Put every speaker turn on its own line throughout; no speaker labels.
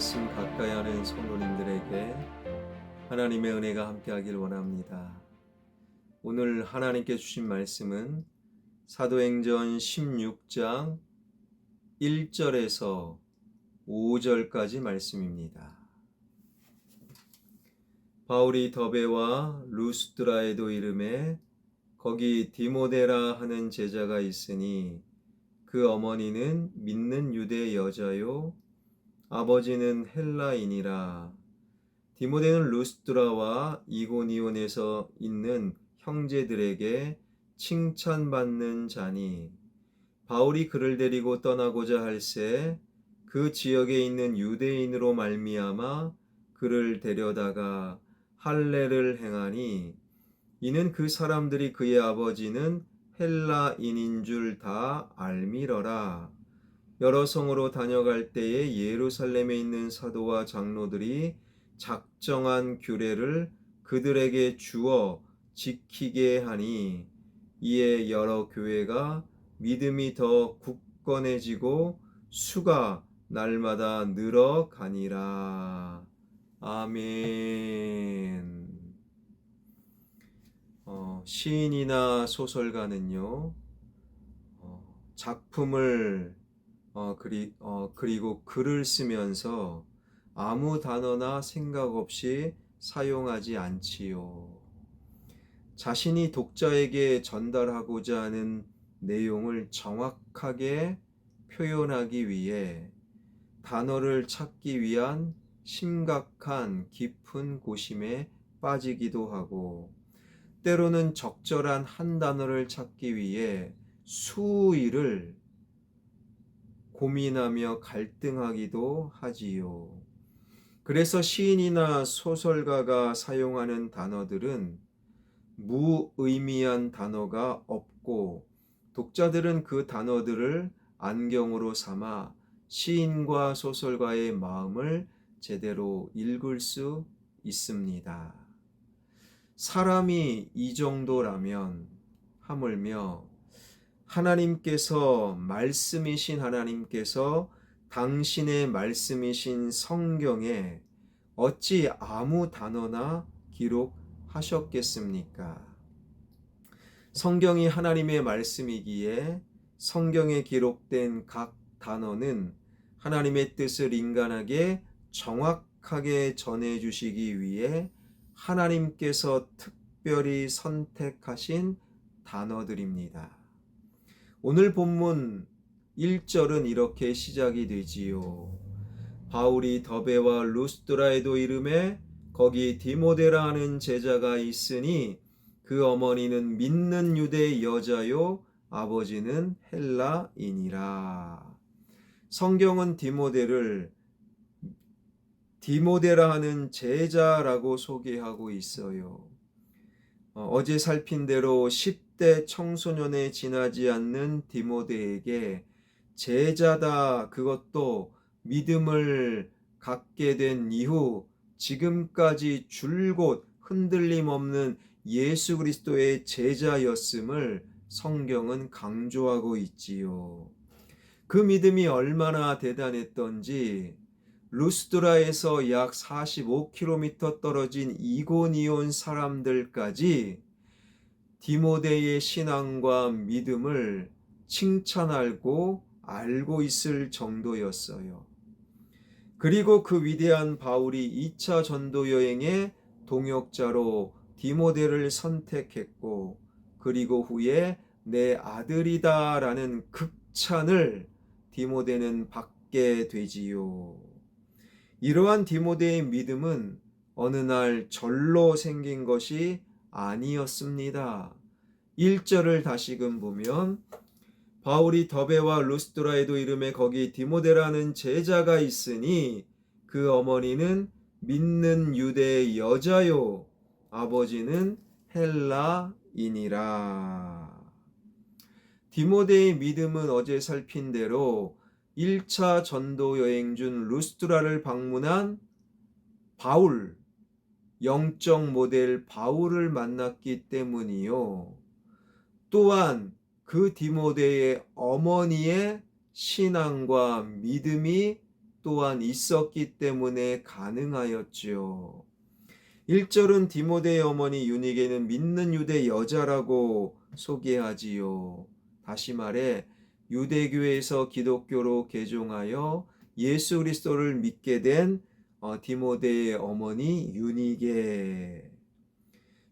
말씀 가까이 하는 성도님들에게 하나님의 은혜가 함께하길 원합니다. 오늘 하나님께 주신 말씀은 사도행전 16장 1절에서 5절까지 말씀입니다. 바울이 더베와 루스드라에도 이름에 거기 디모데라 하는 제자가 있으니 그 어머니는 믿는 유대 여자요 아버지는 헬라인이라. 디모데는 루스드라와 이고니온에서 있는 형제들에게 칭찬받는 자니 바울이 그를 데리고 떠나고자 할새 그 지역에 있는 유대인으로 말미암아 그를 데려다가 할례를 행하니 이는 그 사람들이 그의 아버지는 헬라인인 줄 다 알미러라. 여러 성으로 다녀갈 때에 예루살렘에 있는 사도와 장로들이 작정한 규례를 그들에게 주어 지키게 하니 이에 여러 교회가 믿음이 더 굳건해지고 수가 날마다 늘어가니라. 아멘. 시인이나 소설가는요, 작품을 그리고 글을 쓰면서 아무 단어나 생각 없이 사용하지 않지요. 자신이 독자에게 전달하고자 하는 내용을 정확하게 표현하기 위해 단어를 찾기 위한 심각한 깊은 고심에 빠지기도 하고, 때로는 적절한 한 단어를 찾기 위해 수일을 고민하며 갈등하기도 하지요. 그래서 시인이나 소설가가 사용하는 단어들은 무의미한 단어가 없고 독자들은 그 단어들을 안경으로 삼아 시인과 소설가의 마음을 제대로 읽을 수 있습니다. 사람이 이 정도라면 하물며 하나님께서 말씀이신 하나님께서 당신의 말씀이신 성경에 어찌 아무 단어나 기록하셨겠습니까? 성경이 하나님의 말씀이기에 성경에 기록된 각 단어는 하나님의 뜻을 인간에게 정확하게 전해주시기 위해 하나님께서 특별히 선택하신 단어들입니다. 오늘 본문 1절은 이렇게 시작이 되지요. 바울이 더베와 루스드라에도 이름에 거기 디모데라 하는 제자가 있으니 그 어머니는 믿는 유대 여자요 아버지는 헬라인이라. 성경은 디모데라 하는 제자라고 소개하고 있어요. 어제 살핀 대로 10대 청소년에 지나지 않는 디모데에게 제자다, 그것도 믿음을 갖게 된 이후 지금까지 줄곧 흔들림 없는 예수 그리스도의 제자였음을 성경은 강조하고 있지요. 그 믿음이 얼마나 대단했던지 루스드라에서 약 45km 떨어진 이고니온 사람들까지 디모데의 신앙과 믿음을 칭찬하고 알고 있을 정도였어요. 그리고 그 위대한 바울이 2차 전도 여행의 동역자로 디모데를 선택했고, 그리고 후에 내 아들이다라는 극찬을 디모데는 받게 되지요. 이러한 디모데의 믿음은 어느 날 절로 생긴 것이 아니었습니다. 1절을 다시금 보면 바울이 더베와 루스드라에도 이름에 거기 디모데라는 제자가 있으니 그 어머니는 믿는 유대 여자요 아버지는 헬라인이라. 디모데의 믿음은 어제 살핀 대로 1차 전도 여행 중 루스드라를 방문한 바울, 영적 모델 바울을 만났기 때문이요. 또한 그 디모데의 어머니의 신앙과 믿음이 또한 있었기 때문에 가능하였지요. 1절은 디모데의 어머니 유니게는 믿는 유대 여자라고 소개하지요. 다시 말해 유대교에서 기독교로 개종하여 예수 그리스도를 믿게 된 디모데의 어머니 유니게.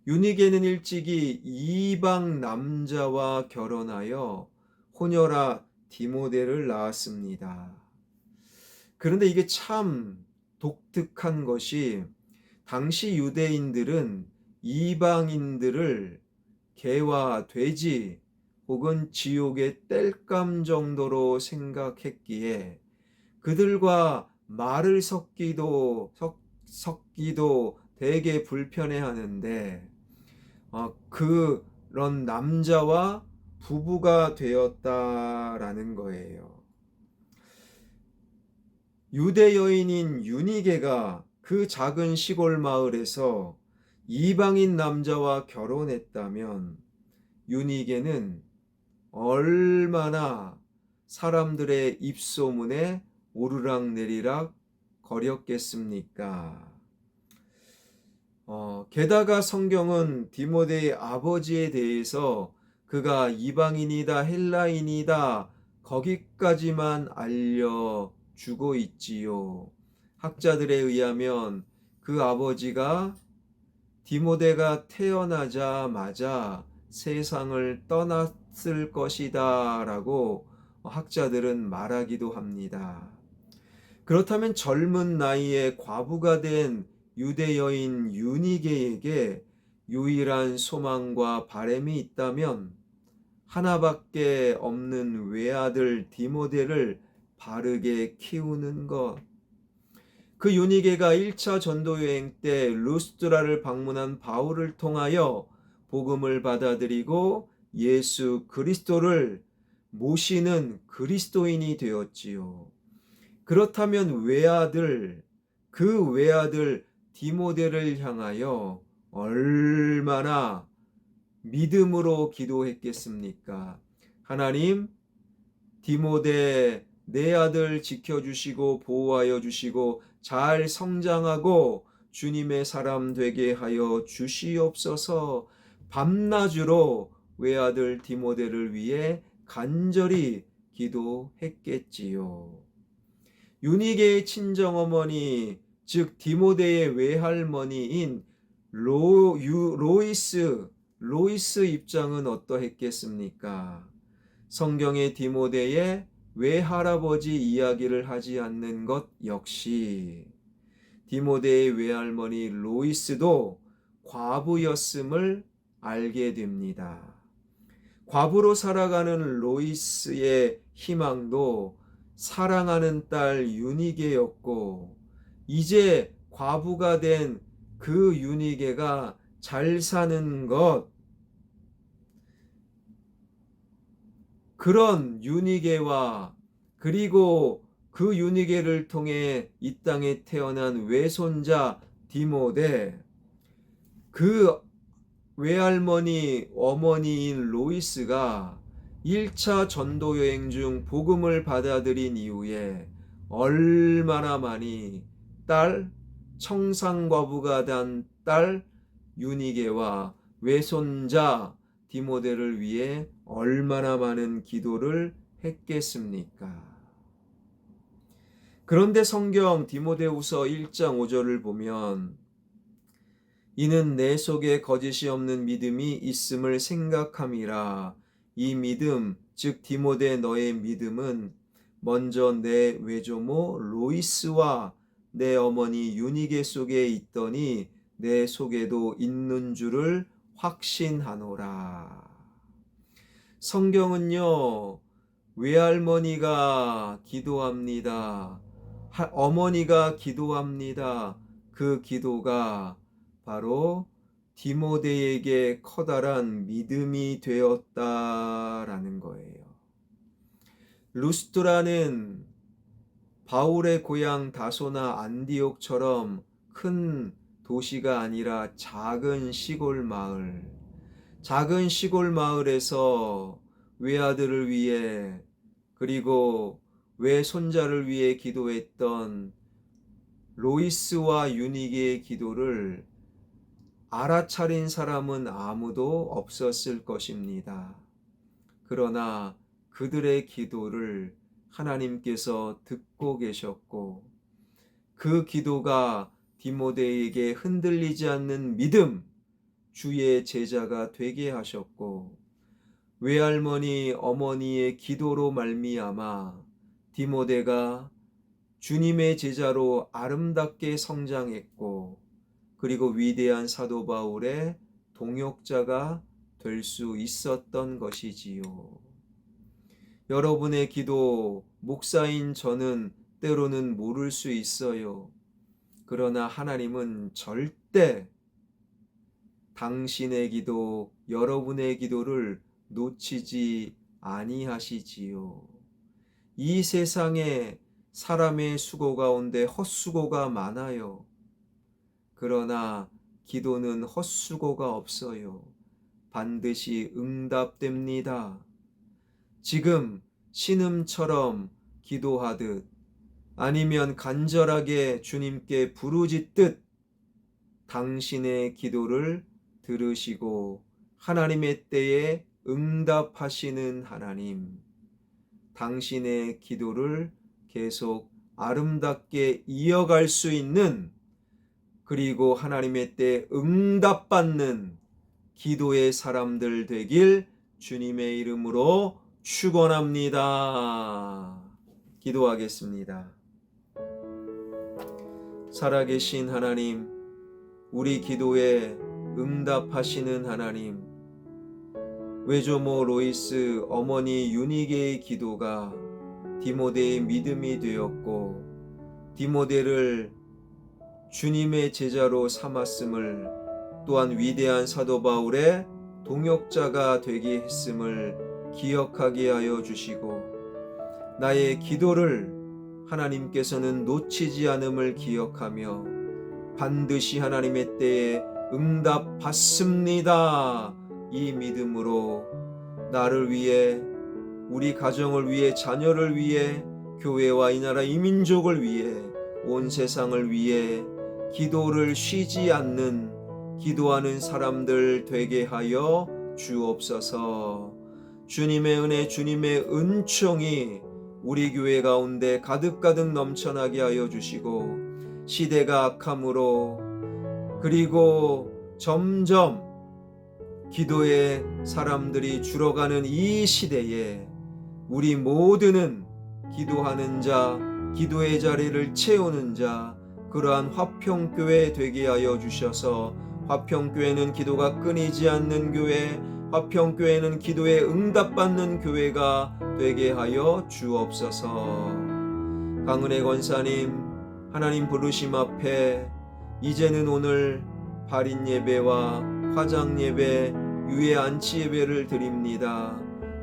유니게는 일찍이 이방 남자와 결혼하여 혼혈아 디모데를 낳았습니다. 그런데 이게 참 독특한 것이 당시 유대인들은 이방인들을 개와 돼지 혹은 지옥의 땔감 정도로 생각했기에 그들과 말을 섞기도 되게 불편해하는데 그런 남자와 부부가 되었다라는 거예요. 유대 여인인 유니게가 그 작은 시골 마을에서 이방인 남자와 결혼했다면 유니게는 얼마나 사람들의 입소문에 오르락내리락 거렸겠습니까? 게다가 성경은 디모데의 아버지에 대해서 그가 이방인이다, 헬라인이다, 거기까지만 알려주고 있지요. 학자들에 의하면 그 아버지가 디모데가 태어나자마자 세상을 떠났을 것이다 라고 학자들은 말하기도 합니다. 그렇다면 젊은 나이에 과부가 된 유대 여인 유니게에게 유일한 소망과 바람이 있다면 하나밖에 없는 외아들 디모데를 바르게 키우는 것. 그 유니게가 1차 전도 여행 때 루스드라를 방문한 바울을 통하여 복음을 받아들이고 예수 그리스도를 모시는 그리스도인이 되었지요. 그렇다면 그 외아들 디모데를 향하여 얼마나 믿음으로 기도했겠습니까? 하나님, 디모데 내 아들 지켜주시고 보호하여 주시고 잘 성장하고 주님의 사람 되게 하여 주시옵소서. 밤낮으로 외아들 디모데를 위해 간절히 기도했겠지요. 유니게의 친정어머니, 즉 디모데의 외할머니인 로이스 입장은 어떠했겠습니까? 성경의 디모데의 외할아버지 이야기를 하지 않는 것 역시 디모데의 외할머니 로이스도 과부였음을 알게 됩니다. 과부로 살아가는 로이스의 희망도 사랑하는 딸 유니게였고, 이제 과부가 된 그 유니게가 잘 사는 것, 그런 유니게와 그리고 그 유니게를 통해 이 땅에 태어난 외손자 디모데, 그 외할머니 어머니인 로이스가 1차 전도 여행 중 복음을 받아들인 이후에 얼마나 많이 청상과부가 된 딸 유니게와 외손자 디모데를 위해 얼마나 많은 기도를 했겠습니까? 그런데 성경 디모데후서 1장 5절을 보면 이는 내 속에 거짓이 없는 믿음이 있음을 생각함이라. 이 믿음, 즉 디모데 너의 믿음은 먼저 내 외조모 로이스와 내 어머니 유니게 속에 있더니 내 속에도 있는 줄을 확신하노라. 성경은요, 외할머니가 기도합니다. 어머니가 기도합니다. 그 기도가 바로 디모데에게 커다란 믿음이 되었다라는 거예요. 루스드라는 바울의 고향 다소나 안디옥처럼 큰 도시가 아니라 작은 시골 마을에서 외아들을 위해 그리고 외손자를 위해 기도했던 로이스와 유니게의 기도를 알아차린 사람은 아무도 없었을 것입니다. 그러나 그들의 기도를 하나님께서 듣고 계셨고, 그 기도가 디모데에게 흔들리지 않는 믿음, 주의 제자가 되게 하셨고, 외할머니 어머니의 기도로 말미암아 디모데가 주님의 제자로 아름답게 성장했고, 그리고 위대한 사도 바울의 동역자가 될 수 있었던 것이지요. 여러분의 기도, 목사인 저는 때로는 모를 수 있어요. 그러나 하나님은 절대 당신의 기도, 여러분의 기도를 놓치지 아니하시지요. 이 세상에 사람의 수고 가운데 헛수고가 많아요. 그러나 기도는 헛수고가 없어요. 반드시 응답됩니다. 지금 신음처럼 기도하듯, 아니면 간절하게 주님께 부르짖듯 당신의 기도를 들으시고 하나님의 때에 응답하시는 하나님, 당신의 기도를 계속 아름답게 이어갈 수 있는, 그리고 하나님의 때에 응답받는 기도의 사람들 되길 주님의 이름으로 축원합니다. 기도하겠습니다. 살아계신 하나님, 우리 기도에 응답하시는 하나님, 외조모 로이스 어머니 유니게의 기도가 디모데의 믿음이 되었고, 디모데를 주님의 제자로 삼았음을, 또한 위대한 사도 바울의 동역자가 되게 했음을 기억하게 하여 주시고, 나의 기도를 하나님께서는 놓치지 않음을 기억하며 반드시 하나님의 때에 응답받습니다. 이 믿음으로 나를 위해, 우리 가정을 위해, 자녀를 위해, 교회와 이 나라 이 민족을 위해, 온 세상을 위해 기도를 쉬지 않는 기도하는 사람들 되게 하여 주옵소서. 주님의 은혜, 주님의 은총이 우리 교회 가운데 가득가득 넘쳐나게 하여 주시고, 시대가 악함으로, 그리고 점점 기도의 사람들이 줄어가는 이 시대에 우리 모두는 기도하는 자, 기도의 자리를 채우는 자, 그러한 화평교회 되게 하여 주셔서, 화평교회는 기도가 끊이지 않는 교회, 화평교회는 기도에 응답받는 교회가 되게 하여 주옵소서. 강은혜 권사님, 하나님 부르심 앞에 이제는 오늘 발인 예배와 화장 예배, 유해 안치 예배를 드립니다.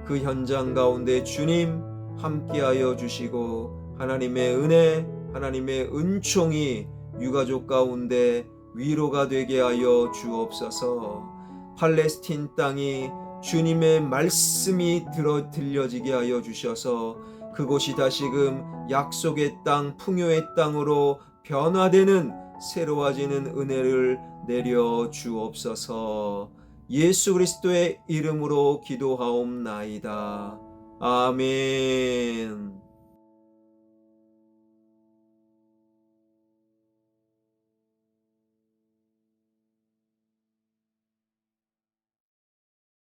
그 현장 가운데 주님 함께하여 주시고, 하나님의 은혜, 하나님의 은총이 유가족 가운데 위로가 되게 하여 주옵소서. 팔레스틴 땅이 주님의 말씀이 들려지게 하여 주셔서 그곳이 다시금 약속의 땅, 풍요의 땅으로 변화되는, 새로워지는 은혜를 내려 주옵소서. 예수 그리스도의 이름으로 기도하옵나이다. 아멘.